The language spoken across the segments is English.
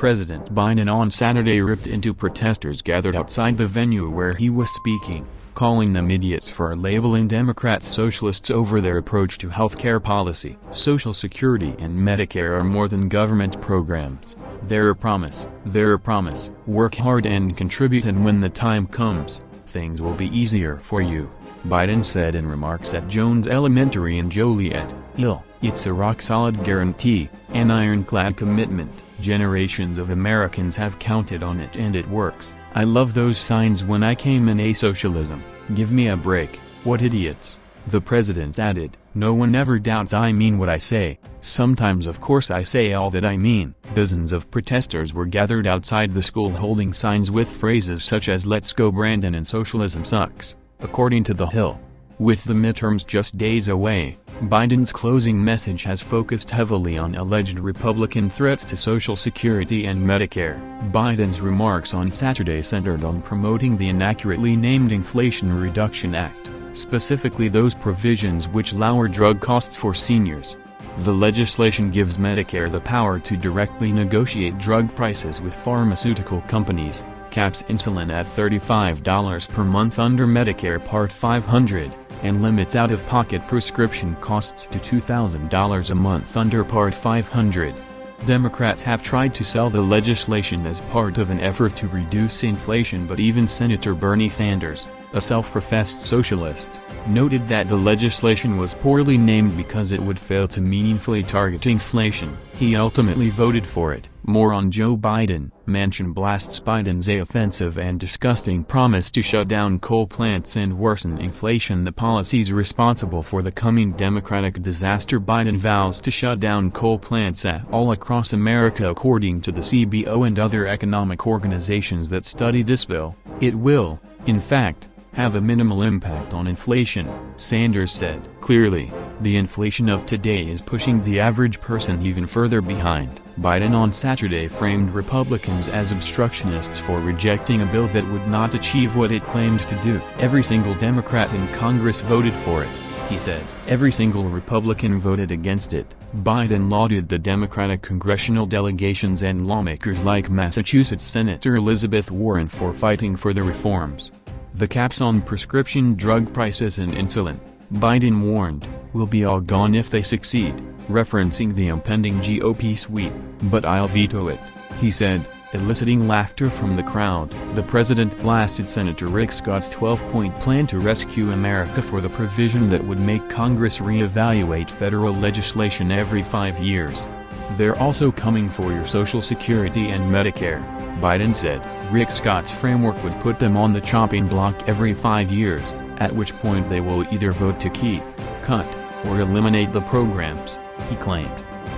President Biden on Saturday ripped into protesters gathered outside the venue where he was speaking, calling them idiots for labeling Democrats socialists over their approach to health care policy. Social Security and Medicare are more than government programs. They're a promise. They're a promise. Work hard and contribute, and when the time comes, things will be easier for you, Biden said in remarks at Jones Elementary in Joliet, Ill. It's a rock-solid guarantee, an ironclad commitment. Generations of Americans have counted on it and it works. I love those signs when I came in socialism. Give me a break. What idiots. The president added, no one ever doubts I mean what I say. Sometimes of course I say all that I mean. Dozens of protesters were gathered outside the school holding signs with phrases such as "Let's go Brandon" and "Socialism sucks," according to The Hill. With the midterms just days away, Biden's closing message has focused heavily on alleged Republican threats to Social Security and Medicare. Biden's remarks on Saturday centered on promoting the inaccurately named Inflation Reduction Act, specifically those provisions which lower drug costs for seniors. The legislation gives Medicare the power to directly negotiate drug prices with pharmaceutical companies, caps insulin at $35 per month under Medicare Part 500, and limits out-of-pocket prescription costs to $2,000 a month under Part 500. Democrats have tried to sell the legislation as part of an effort to reduce inflation, but even Senator Bernie Sanders, a self-professed socialist, noted that the legislation was poorly named because it would fail to meaningfully target inflation. He ultimately voted for it. More on Joe Biden. Manchin blasts Biden's offensive and disgusting promise to shut down coal plants and worsen inflation. The policies responsible for the coming Democratic disaster. Biden vows to shut down coal plants all across America. According to the CBO and other economic organizations that study this bill, it will, in fact, have a minimal impact on inflation, Sanders said. Clearly, the inflation of today is pushing the average person even further behind. Biden on Saturday framed Republicans as obstructionists for rejecting a bill that would not achieve what it claimed to do. Every single Democrat in Congress voted for it, he said. Every single Republican voted against it. Biden lauded the Democratic congressional delegations and lawmakers like Massachusetts Senator Elizabeth Warren for fighting for the reforms. The caps on prescription drug prices and insulin, Biden warned, will be all gone if they succeed, referencing the impending GOP sweep. But I'll veto it, he said, eliciting laughter from the crowd. The president blasted Senator Rick Scott's 12-point plan to rescue America for the provision that would make Congress reevaluate federal legislation every 5 years. They're also coming for your Social Security and Medicare, Biden said. Rick Scott's framework would put them on the chopping block every 5 years, at which point they will either vote to keep, cut, or eliminate the programs, he claimed.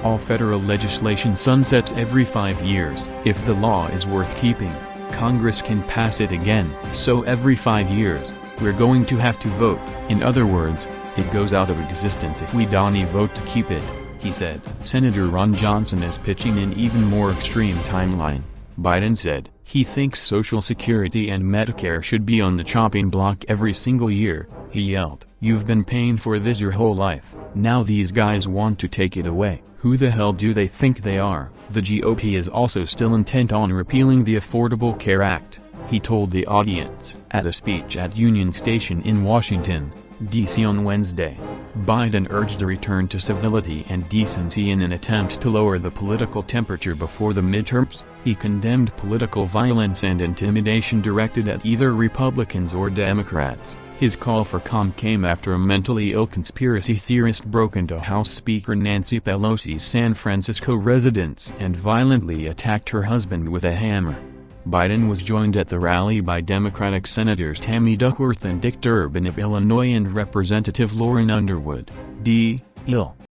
All federal legislation sunsets every 5 years. If the law is worth keeping, Congress can pass it again. So every 5 years, we're going to have to vote. In other words, it goes out of existence if we don't vote to keep it, he said. Senator Ron Johnson is pitching an even more extreme timeline, Biden said. He thinks Social Security and Medicare should be on the chopping block every single year, he yelled. You've been paying for this your whole life. Now these guys want to take it away. Who the hell do they think they are? The GOP is also still intent on repealing the Affordable Care Act, he told the audience. At a speech at Union Station in Washington, D.C. on Wednesday, Biden urged a return to civility and decency in an attempt to lower the political temperature before the midterms. He condemned political violence and intimidation directed at either Republicans or Democrats. His call for calm came after a mentally ill conspiracy theorist broke into House Speaker Nancy Pelosi's San Francisco residence and violently attacked her husband with a hammer. Biden was joined at the rally by Democratic Senators Tammy Duckworth and Dick Durbin of Illinois and Representative Lauren Underwood, D. Ill.